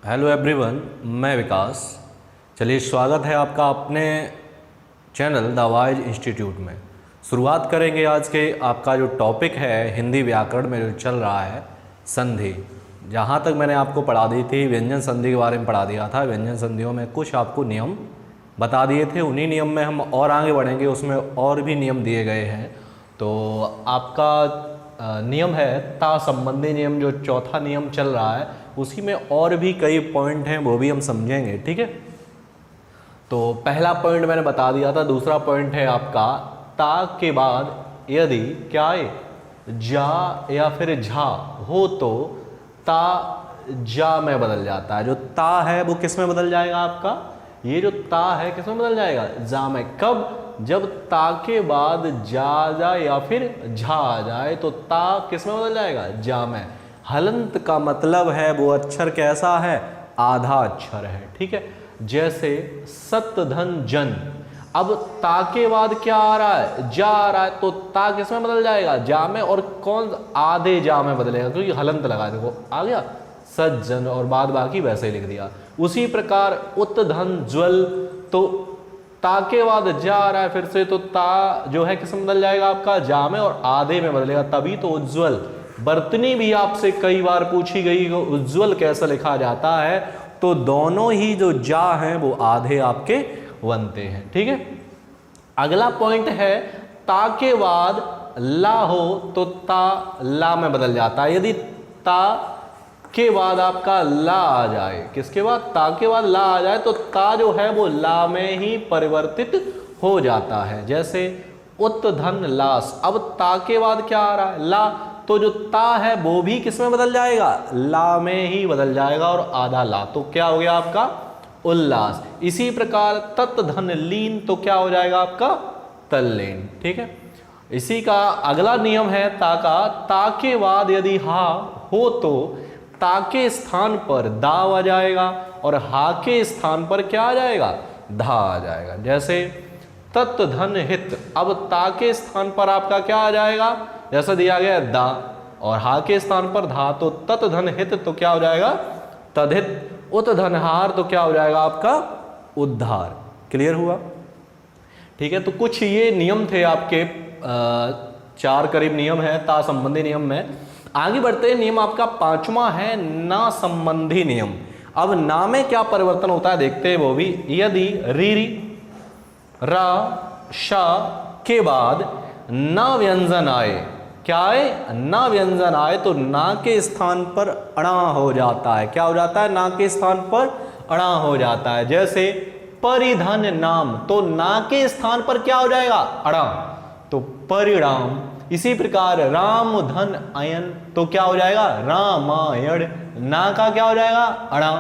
Hello everyone, मैं विकास। चलिए, स्वागत है आपका अपने चैनल द वाइज इंस्टीट्यूट में। शुरुआत करेंगे आज के आपका जो टॉपिक है हिंदी व्याकरण में जो चल रहा है संधि। जहाँ तक मैंने आपको पढ़ा दी थी व्यंजन संधि के बारे में पढ़ा दिया था। व्यंजन संधियों में कुछ आपको नियम बता दिए थे, उन्हीं नियम में हम और आगे बढ़ेंगे। उसमें और भी नियम दिए गए हैं। तो आपका नियम है ता संबंधी नियम, जो चौथा नियम चल रहा है, उसी में और भी कई पॉइंट हैं, वो भी हम समझेंगे। ठीक है, तो पहला पॉइंट मैंने बता दिया था। दूसरा पॉइंट है आपका ता के बाद यदि क्या है जा या फिर झा हो तो ता जा में बदल जाता है। जो ता है वो किस में बदल जाएगा आपका? ये जो ता है किस में बदल जाएगा? जा में। कब? जब ता के बाद जा या फिर झा आ जाए तो ता किस में बदल जाएगा? जा में। हलंत का मतलब है वो अक्षर कैसा है? आधा अक्षर है। ठीक है, जैसे सत धन जन। अब ता के बाद क्या आ रहा है? जा आ रहा है, तो ता किस में बदल जाएगा? जा में। और कौन? आधे जा में बदलेगा, क्योंकि हलंत लगा, देखो आ गया सज्जन, और बाद बाकी वैसे ही लिख दिया। उसी प्रकार उत धन ज्वल, तो ता के बाद जा आ रहा है फिर से, तो ता जो है किस में बदल जाएगा आपका? जा में, और आधे में बदलेगा, तभी तो उज्ज्वल। बर्तनी भी आपसे कई बार पूछी गई कि उज्ज्वल कैसा लिखा जाता है, तो दोनों ही जो जा हैं वो आधे आपके बनते हैं। ठीक है, अगला पॉइंट है ता के बाद ला हो तो ता ला में बदल जाता है। यदि ता के बाद आपका ला आ जाए, किसके बाद? ता के बाद ला आ जाए, तो ता जो है वो ला में ही परिवर्तित हो जाता है। जैसे उत धन लास। अब ता के बाद क्या आ रहा है? ला, तो जो ता है वो भी किस में बदल जाएगा? ला में ही बदल जाएगा, और आधा ला, तो क्या हो गया आपका? उल्लास। इसी प्रकार तत् धन लीन, तो क्या हो जाएगा आपका? तल्लीन। ठीक है, इसी का अगला नियम है ता का। ता के बाद यदि हा हो तो ता के स्थान पर दा आ जाएगा, और हा के स्थान पर क्या आ जाएगा? धा आ जाएगा। जैसे तत् धन हित। अब ता के स्थान पर आपका क्या आ जाएगा? जैसा दिया गया है दा, और हा के स्थान पर धा, तो तत् धन हित तो क्या हो जाएगा? तद्हित। उत धनहार तो क्या हो जाएगा आपका? उद्धार। क्लियर हुआ? ठीक है, तो कुछ ये नियम थे आपके, 4 करीब नियम है ता संबंधी नियम में। आगे बढ़ते हैं, नियम आपका 5वां है ना संबंधी नियम। अब ना में क्या परिवर्तन होता है देखते हैं वो भी। यदि री रा शा के बाद ना व्यंजन आए, क्या आए? ना व्यंजन आए, तो ना के स्थान पर अणा हो जाता है। क्या हो जाता है? ना के स्थान पर अणा हो जाता है। जैसे परिधन नाम, तो ना के स्थान पर क्या हो जाएगा? अणा, तो परिणाम। इसी प्रकार राम धन अयन, तो क्या हो जाएगा? रामायण। ना का क्या हो जाएगा? अणा।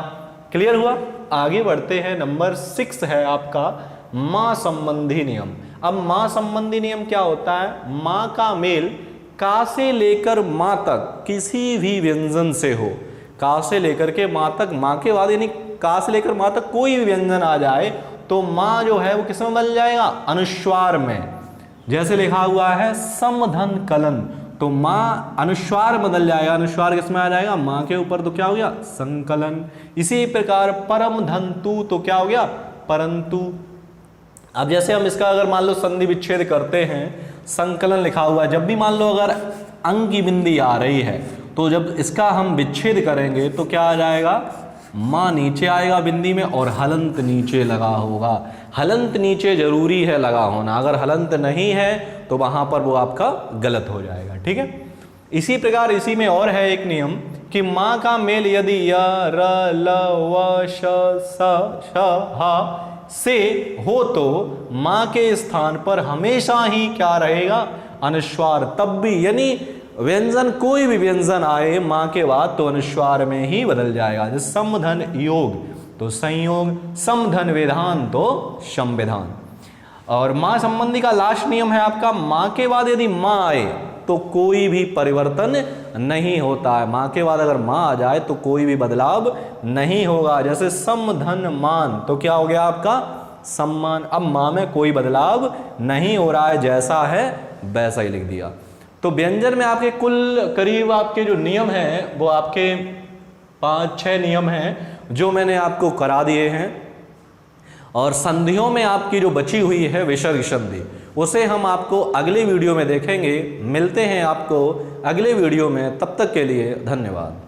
क्लियर हुआ? आगे बढ़ते हैं, नंबर 6 है आपका मां संबंधी नियम। अब मां संबंधी नियम क्या होता है? मां का मेल का से लेकर मां तक किसी भी व्यंजन से हो। का से लेकर के मां तक, मां के बाद यानी का से लेकर मां तक कोई भी व्यंजन आ जाए तो मां जो है वो किस में बदल जाएगा? अनुस्वार में। जैसे लिखा हुआ है समधन कलन, तो मां अनुस्वार बदल जाएगा। अनुस्वार किस में आ जाएगा? मां के ऊपर, तो क्या हो गया? संकलन। इसी प्रकार परम धन तू, तो क्या हो गया? परंतु। अब जैसे हम इसका अगर मान लो संधि विच्छेद करते हैं, संकलन लिखा हुआ है, जब भी मान लो अगर अंग की बिंदी आ रही है, तो जब इसका हम विच्छेद करेंगे तो क्या आ जाएगा? मां नीचे आएगा बिंदी में, और हलंत नीचे लगा होगा। हलंत नीचे जरूरी है लगा होना, अगर हलंत नहीं है तो वहां पर वो आपका गलत हो जाएगा। ठीक है, इसी प्रकार इसी में और है एक नियम कि मां का मेल यदि य र ल व श स श ह से हो तो मां के स्थान पर हमेशा ही क्या रहेगा? अनुस्वार। तब भी यानी व्यंजन, कोई भी व्यंजन आए मां के बाद तो अनुस्वार में ही बदल जाएगा। जैसे समधन योग तो संयोग, समधन विधान तो संविधान। और मां संबंधी का लास्ट नियम है आपका, मां के बाद यदि मां आए तो कोई भी परिवर्तन नहीं होता है। मां के बाद अगर मां आ जाए तो कोई भी बदलाव नहीं होगा। जैसे समधन मान, तो क्या हो गया आपका? सम्मान। अब मां में कोई बदलाव नहीं हो रहा है, जैसा है वैसा ही लिख दिया। तो व्यंजन में आपके कुल करीब आपके जो नियम हैं वो आपके 5-6 नियम हैं जो मैंने आपको करा दिए हैं, और संधियों में आपकी जो बची हुई है विसर्ग संधि, उसे हम आपको अगली वीडियो में देखेंगे। मिलते हैं आपको अगले वीडियो में, तब तक के लिए धन्यवाद।